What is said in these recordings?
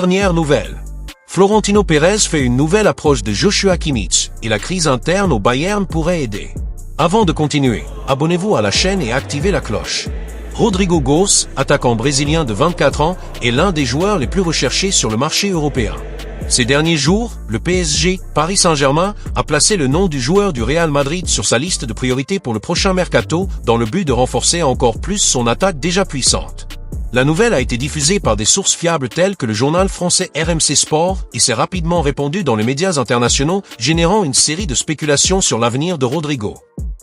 Dernière nouvelle. Florentino Pérez fait une nouvelle approche de Joshua Kimmich et la crise interne au Bayern pourrait aider. Avant de continuer, abonnez-vous à la chaîne et activez la cloche. Rodrigo Goes, attaquant brésilien de 24 ans, est l'un des joueurs les plus recherchés sur le marché européen. Ces derniers jours, le PSG, Paris Saint-Germain, a placé le nom du joueur du Real Madrid sur sa liste de priorités pour le prochain mercato, dans le but de renforcer encore plus son attaque déjà puissante. La nouvelle a été diffusée par des sources fiables telles que le journal français RMC Sport et s'est rapidement répandue dans les médias internationaux, générant une série de spéculations sur l'avenir de Rodrigo.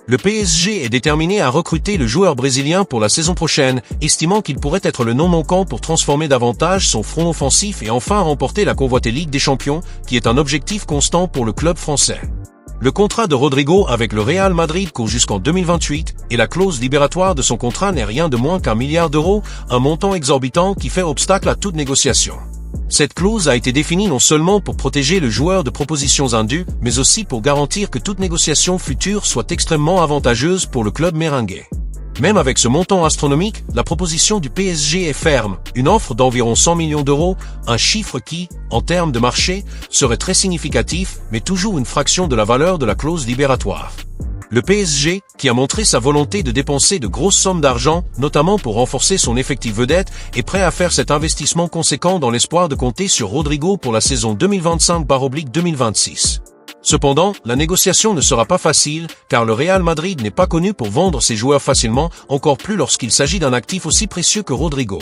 Le PSG est déterminé à recruter le joueur brésilien pour la saison prochaine, estimant qu'il pourrait être le nom manquant pour transformer davantage son front offensif et enfin remporter la convoitée Ligue des Champions, qui est un objectif constant pour le club français. Le contrat de Rodrigo avec le Real Madrid court jusqu'en 2028 et la clause libératoire de son contrat n'est rien de moins qu'1 milliard d'euros, un montant exorbitant qui fait obstacle à toute négociation. Cette clause a été définie non seulement pour protéger le joueur de propositions indues, mais aussi pour garantir que toute négociation future soit extrêmement avantageuse pour le club merengue. Même avec ce montant astronomique, la proposition du PSG est ferme, une offre d'environ 100 millions d'euros, un chiffre qui, en termes de marché, serait très significatif, mais toujours une fraction de la valeur de la clause libératoire. Le PSG, qui a montré sa volonté de dépenser de grosses sommes d'argent, notamment pour renforcer son effectif vedette, est prêt à faire cet investissement conséquent dans l'espoir de compter sur Rodrigo pour la saison 2025/2026. Cependant, la négociation ne sera pas facile, car le Real Madrid n'est pas connu pour vendre ses joueurs facilement, encore plus lorsqu'il s'agit d'un actif aussi précieux que Rodrigo.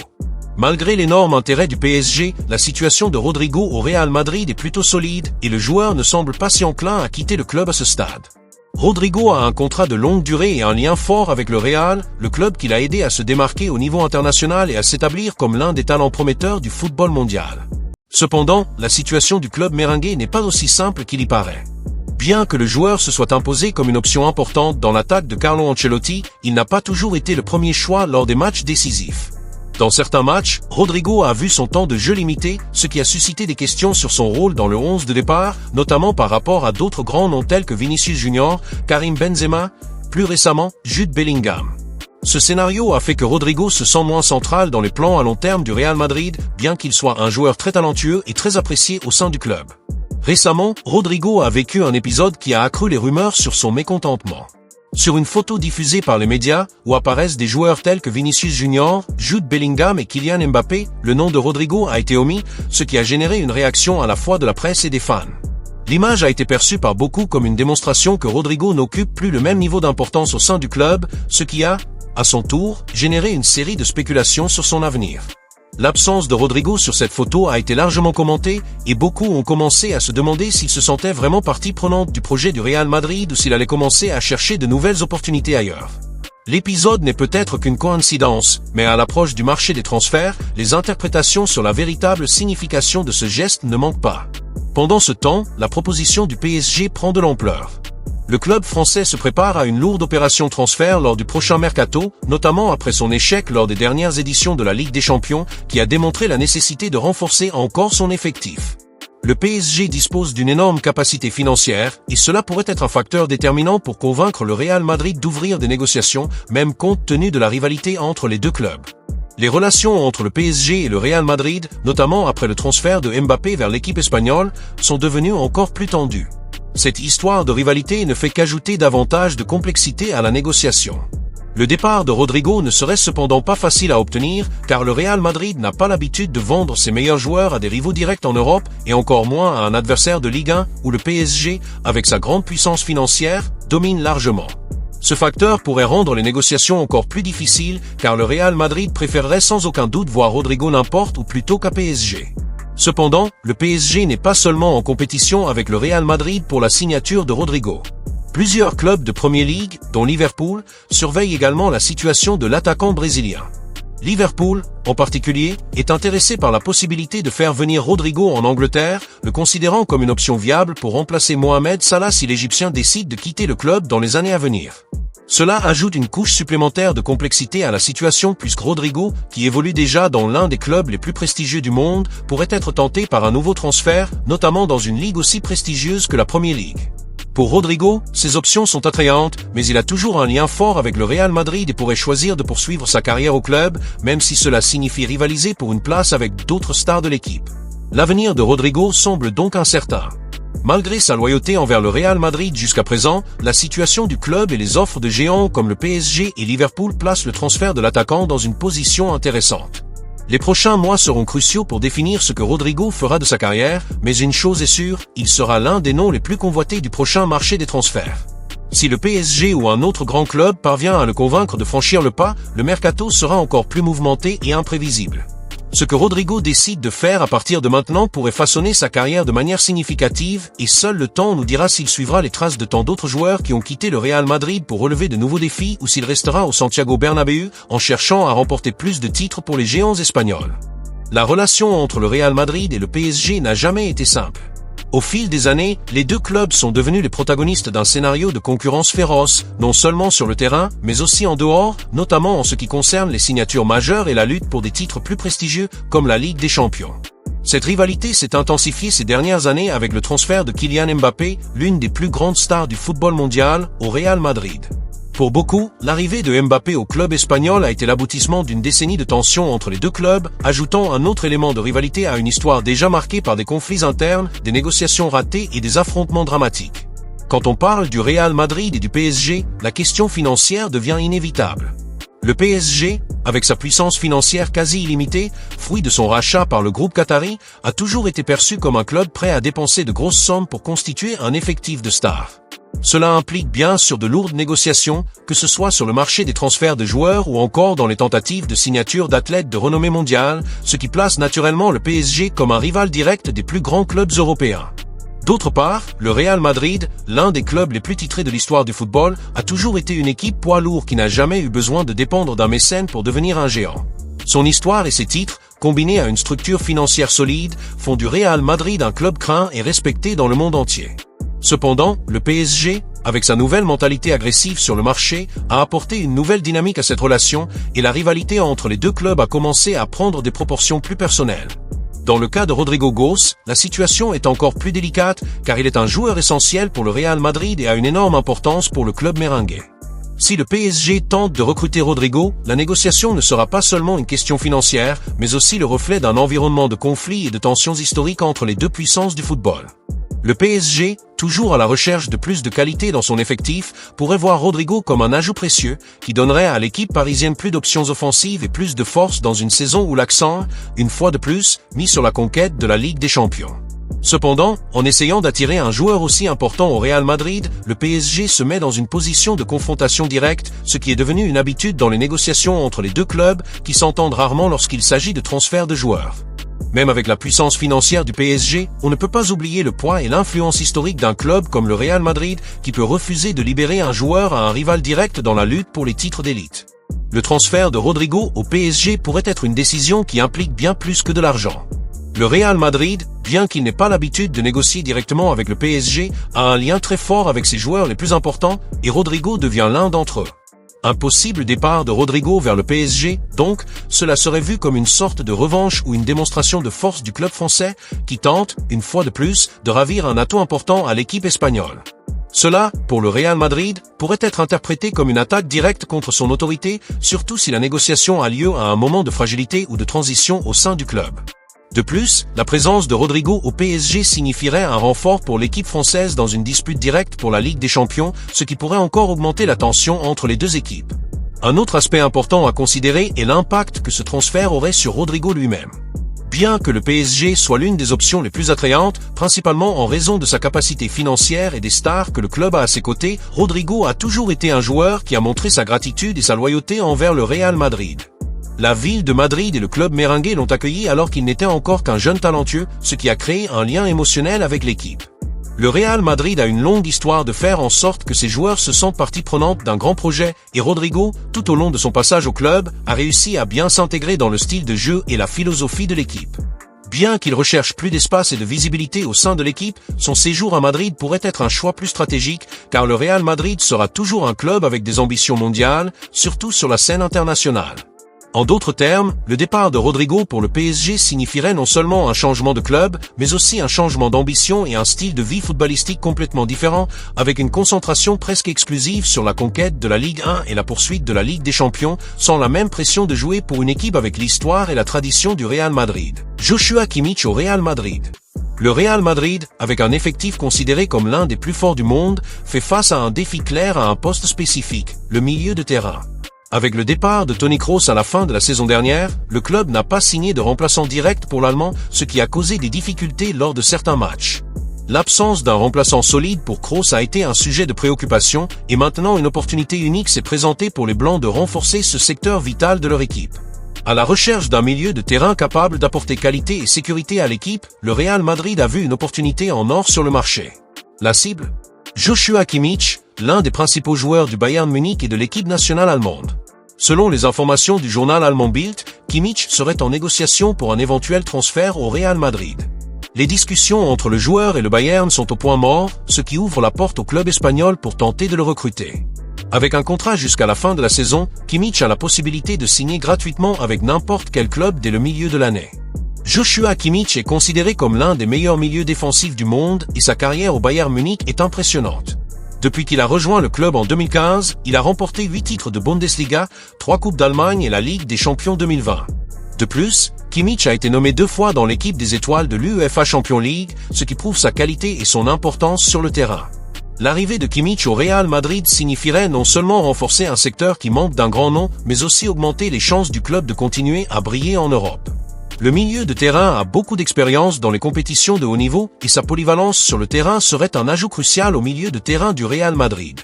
Malgré l'énorme intérêt du PSG, la situation de Rodrigo au Real Madrid est plutôt solide, et le joueur ne semble pas si enclin à quitter le club à ce stade. Rodrigo a un contrat de longue durée et un lien fort avec le Real, le club qui l'a aidé à se démarquer au niveau international et à s'établir comme l'un des talents prometteurs du football mondial. Cependant, la situation du club merengue n'est pas aussi simple qu'il y paraît. Bien que le joueur se soit imposé comme une option importante dans l'attaque de Carlo Ancelotti, il n'a pas toujours été le premier choix lors des matchs décisifs. Dans certains matchs, Rodrigo a vu son temps de jeu limité, ce qui a suscité des questions sur son rôle dans le 11 de départ, notamment par rapport à d'autres grands noms tels que Vinicius Junior, Karim Benzema, plus récemment, Jude Bellingham. Ce scénario a fait que Rodrigo se sent moins central dans les plans à long terme du Real Madrid, bien qu'il soit un joueur très talentueux et très apprécié au sein du club. Récemment, Rodrigo a vécu un épisode qui a accru les rumeurs sur son mécontentement. Sur une photo diffusée par les médias, où apparaissent des joueurs tels que Vinicius Junior, Jude Bellingham et Kylian Mbappé, le nom de Rodrigo a été omis, ce qui a généré une réaction à la fois de la presse et des fans. L'image a été perçue par beaucoup comme une démonstration que Rodrigo n'occupe plus le même niveau d'importance au sein du club, ce qui a, à son tour, généré une série de spéculations sur son avenir. L'absence de Rodrigo sur cette photo a été largement commentée et beaucoup ont commencé à se demander s'il se sentait vraiment partie prenante du projet du Real Madrid ou s'il allait commencer à chercher de nouvelles opportunités ailleurs. L'épisode n'est peut-être qu'une coïncidence, mais à l'approche du marché des transferts, les interprétations sur la véritable signification de ce geste ne manquent pas. Pendant ce temps, la proposition du PSG prend de l'ampleur. Le club français se prépare à une lourde opération transfert lors du prochain mercato, notamment après son échec lors des dernières éditions de la Ligue des Champions, qui a démontré la nécessité de renforcer encore son effectif. Le PSG dispose d'une énorme capacité financière, et cela pourrait être un facteur déterminant pour convaincre le Real Madrid d'ouvrir des négociations, même compte tenu de la rivalité entre les deux clubs. Les relations entre le PSG et le Real Madrid, notamment après le transfert de Mbappé vers l'équipe espagnole, sont devenues encore plus tendues. Cette histoire de rivalité ne fait qu'ajouter davantage de complexité à la négociation. Le départ de Rodrigo ne serait cependant pas facile à obtenir, car le Real Madrid n'a pas l'habitude de vendre ses meilleurs joueurs à des rivaux directs en Europe, et encore moins à un adversaire de Ligue 1, où le PSG, avec sa grande puissance financière, domine largement. Ce facteur pourrait rendre les négociations encore plus difficiles, car le Real Madrid préférerait sans aucun doute voir Rodrigo n'importe où plutôt qu'à PSG. Cependant, le PSG n'est pas seulement en compétition avec le Real Madrid pour la signature de Rodrigo. Plusieurs clubs de Premier League, dont Liverpool, surveillent également la situation de l'attaquant brésilien. Liverpool, en particulier, est intéressé par la possibilité de faire venir Rodrigo en Angleterre, le considérant comme une option viable pour remplacer Mohamed Salah si l'Égyptien décide de quitter le club dans les années à venir. Cela ajoute une couche supplémentaire de complexité à la situation puisque Rodrigo, qui évolue déjà dans l'un des clubs les plus prestigieux du monde, pourrait être tenté par un nouveau transfert, notamment dans une ligue aussi prestigieuse que la Premier League. Pour Rodrigo, ces options sont attrayantes, mais il a toujours un lien fort avec le Real Madrid et pourrait choisir de poursuivre sa carrière au club, même si cela signifie rivaliser pour une place avec d'autres stars de l'équipe. L'avenir de Rodrigo semble donc incertain. Malgré sa loyauté envers le Real Madrid jusqu'à présent, la situation du club et les offres de géants comme le PSG et Liverpool placent le transfert de l'attaquant dans une position intéressante. Les prochains mois seront cruciaux pour définir ce que Rodrigo fera de sa carrière, mais une chose est sûre, il sera l'un des noms les plus convoités du prochain marché des transferts. Si le PSG ou un autre grand club parvient à le convaincre de franchir le pas, le mercato sera encore plus mouvementé et imprévisible. Ce que Rodrigo décide de faire à partir de maintenant pourrait façonner sa carrière de manière significative, et seul le temps nous dira s'il suivra les traces de tant d'autres joueurs qui ont quitté le Real Madrid pour relever de nouveaux défis ou s'il restera au Santiago Bernabéu en cherchant à remporter plus de titres pour les géants espagnols. La relation entre le Real Madrid et le PSG n'a jamais été simple. Au fil des années, les deux clubs sont devenus les protagonistes d'un scénario de concurrence féroce, non seulement sur le terrain, mais aussi en dehors, notamment en ce qui concerne les signatures majeures et la lutte pour des titres plus prestigieux, comme la Ligue des Champions. Cette rivalité s'est intensifiée ces dernières années avec le transfert de Kylian Mbappé, l'une des plus grandes stars du football mondial, au Real Madrid. Pour beaucoup, l'arrivée de Mbappé au club espagnol a été l'aboutissement d'une décennie de tensions entre les deux clubs, ajoutant un autre élément de rivalité à une histoire déjà marquée par des conflits internes, des négociations ratées et des affrontements dramatiques. Quand on parle du Real Madrid et du PSG, la question financière devient inévitable. Le PSG, avec sa puissance financière quasi illimitée, fruit de son rachat par le groupe qatari, a toujours été perçu comme un club prêt à dépenser de grosses sommes pour constituer un effectif de stars. Cela implique bien sûr de lourdes négociations, que ce soit sur le marché des transferts de joueurs ou encore dans les tentatives de signature d'athlètes de renommée mondiale, ce qui place naturellement le PSG comme un rival direct des plus grands clubs européens. D'autre part, le Real Madrid, l'un des clubs les plus titrés de l'histoire du football, a toujours été une équipe poids lourd qui n'a jamais eu besoin de dépendre d'un mécène pour devenir un géant. Son histoire et ses titres, combinés à une structure financière solide, font du Real Madrid un club craint et respecté dans le monde entier. Cependant, le PSG, avec sa nouvelle mentalité agressive sur le marché, a apporté une nouvelle dynamique à cette relation et la rivalité entre les deux clubs a commencé à prendre des proportions plus personnelles. Dans le cas de Rodrigo Goes, la situation est encore plus délicate car il est un joueur essentiel pour le Real Madrid et a une énorme importance pour le club merengue. Si le PSG tente de recruter Rodrigo, la négociation ne sera pas seulement une question financière, mais aussi le reflet d'un environnement de conflits et de tensions historiques entre les deux puissances du football. Le PSG, toujours à la recherche de plus de qualité dans son effectif, pourrait voir Rodrigo comme un ajout précieux qui donnerait à l'équipe parisienne plus d'options offensives et plus de force dans une saison où l'accent, une fois de plus, mis sur la conquête de la Ligue des Champions. Cependant, en essayant d'attirer un joueur aussi important au Real Madrid, le PSG se met dans une position de confrontation directe, ce qui est devenu une habitude dans les négociations entre les deux clubs qui s'entendent rarement lorsqu'il s'agit de transfert de joueurs. Même avec la puissance financière du PSG, on ne peut pas oublier le poids et l'influence historique d'un club comme le Real Madrid qui peut refuser de libérer un joueur à un rival direct dans la lutte pour les titres d'élite. Le transfert de Rodrigo au PSG pourrait être une décision qui implique bien plus que de l'argent. Le Real Madrid, bien qu'il n'ait pas l'habitude de négocier directement avec le PSG, a un lien très fort avec ses joueurs les plus importants et Rodrigo devient l'un d'entre eux. Un possible départ de Rodrigo vers le PSG, donc, cela serait vu comme une sorte de revanche ou une démonstration de force du club français qui tente, une fois de plus, de ravir un atout important à l'équipe espagnole. Cela, pour le Real Madrid, pourrait être interprété comme une attaque directe contre son autorité, surtout si la négociation a lieu à un moment de fragilité ou de transition au sein du club. De plus, la présence de Rodrigo au PSG signifierait un renfort pour l'équipe française dans une dispute directe pour la Ligue des Champions, ce qui pourrait encore augmenter la tension entre les deux équipes. Un autre aspect important à considérer est l'impact que ce transfert aurait sur Rodrigo lui-même. Bien que le PSG soit l'une des options les plus attrayantes, principalement en raison de sa capacité financière et des stars que le club a à ses côtés, Rodrigo a toujours été un joueur qui a montré sa gratitude et sa loyauté envers le Real Madrid. La ville de Madrid et le club merengue l'ont accueilli alors qu'il n'était encore qu'un jeune talentueux, ce qui a créé un lien émotionnel avec l'équipe. Le Real Madrid a une longue histoire de faire en sorte que ses joueurs se sentent partie prenante d'un grand projet et Rodrigo, tout au long de son passage au club, a réussi à bien s'intégrer dans le style de jeu et la philosophie de l'équipe. Bien qu'il recherche plus d'espace et de visibilité au sein de l'équipe, son séjour à Madrid pourrait être un choix plus stratégique car le Real Madrid sera toujours un club avec des ambitions mondiales, surtout sur la scène internationale. En d'autres termes, le départ de Rodrigo pour le PSG signifierait non seulement un changement de club, mais aussi un changement d'ambition et un style de vie footballistique complètement différent, avec une concentration presque exclusive sur la conquête de la Ligue 1 et la poursuite de la Ligue des Champions, sans la même pression de jouer pour une équipe avec l'histoire et la tradition du Real Madrid. Joshua Kimmich au Real Madrid. Le Real Madrid, avec un effectif considéré comme l'un des plus forts du monde, fait face à un défi clair à un poste spécifique, le milieu de terrain. Avec le départ de Toni Kroos à la fin de la saison dernière, le club n'a pas signé de remplaçant direct pour l'Allemand, ce qui a causé des difficultés lors de certains matchs. L'absence d'un remplaçant solide pour Kroos a été un sujet de préoccupation, et maintenant une opportunité unique s'est présentée pour les Blancs de renforcer ce secteur vital de leur équipe. À la recherche d'un milieu de terrain capable d'apporter qualité et sécurité à l'équipe, le Real Madrid a vu une opportunité en or sur le marché. La cible ? Joshua Kimmich, l'un des principaux joueurs du Bayern Munich et de l'équipe nationale allemande. Selon les informations du journal allemand Bild, Kimmich serait en négociation pour un éventuel transfert au Real Madrid. Les discussions entre le joueur et le Bayern sont au point mort, ce qui ouvre la porte au club espagnol pour tenter de le recruter. Avec un contrat jusqu'à la fin de la saison, Kimmich a la possibilité de signer gratuitement avec n'importe quel club dès le milieu de l'année. Joshua Kimmich est considéré comme l'un des meilleurs milieux défensifs du monde et sa carrière au Bayern Munich est impressionnante. Depuis qu'il a rejoint le club en 2015, il a remporté 8 titres de Bundesliga, 3 Coupes d'Allemagne et la Ligue des Champions 2020. De plus, Kimmich a été nommé 2 fois dans l'équipe des étoiles de l'UEFA Champions League, ce qui prouve sa qualité et son importance sur le terrain. L'arrivée de Kimmich au Real Madrid signifierait non seulement renforcer un secteur qui manque d'un grand nom, mais aussi augmenter les chances du club de continuer à briller en Europe. Le milieu de terrain a beaucoup d'expérience dans les compétitions de haut niveau et sa polyvalence sur le terrain serait un ajout crucial au milieu de terrain du Real Madrid.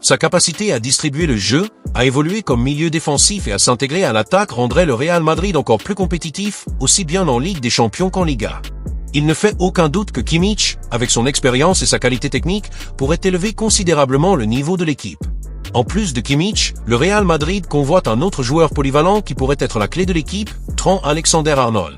Sa capacité à distribuer le jeu, à évoluer comme milieu défensif et à s'intégrer à l'attaque rendrait le Real Madrid encore plus compétitif, aussi bien en Ligue des Champions qu'en Liga. Il ne fait aucun doute que Kimmich, avec son expérience et sa qualité technique, pourrait élever considérablement le niveau de l'équipe. En plus de Kimmich, le Real Madrid convoite un autre joueur polyvalent qui pourrait être la clé de l'équipe, Trent Alexander-Arnold.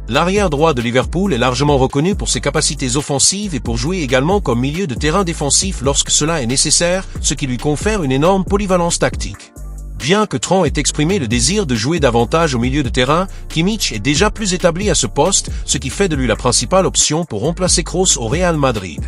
L'arrière droit de Liverpool est largement reconnu pour ses capacités offensives et pour jouer également comme milieu de terrain défensif lorsque cela est nécessaire, ce qui lui confère une énorme polyvalence tactique. Bien que Trent ait exprimé le désir de jouer davantage au milieu de terrain, Kimmich est déjà plus établi à ce poste, ce qui fait de lui la principale option pour remplacer Kroos au Real Madrid.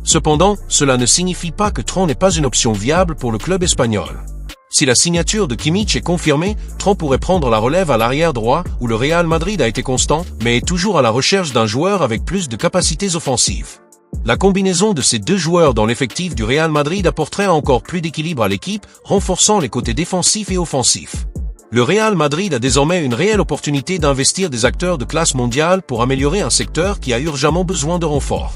Cependant, cela ne signifie pas que Trent n'est pas une option viable pour le club espagnol. Si la signature de Kimmich est confirmée, Trent pourrait prendre la relève à l'arrière droit, où le Real Madrid a été constant, mais est toujours à la recherche d'un joueur avec plus de capacités offensives. La combinaison de ces deux joueurs dans l'effectif du Real Madrid apporterait encore plus d'équilibre à l'équipe, renforçant les côtés défensifs et offensifs. Le Real Madrid a désormais une réelle opportunité d'investir des acteurs de classe mondiale pour améliorer un secteur qui a urgemment besoin de renforts.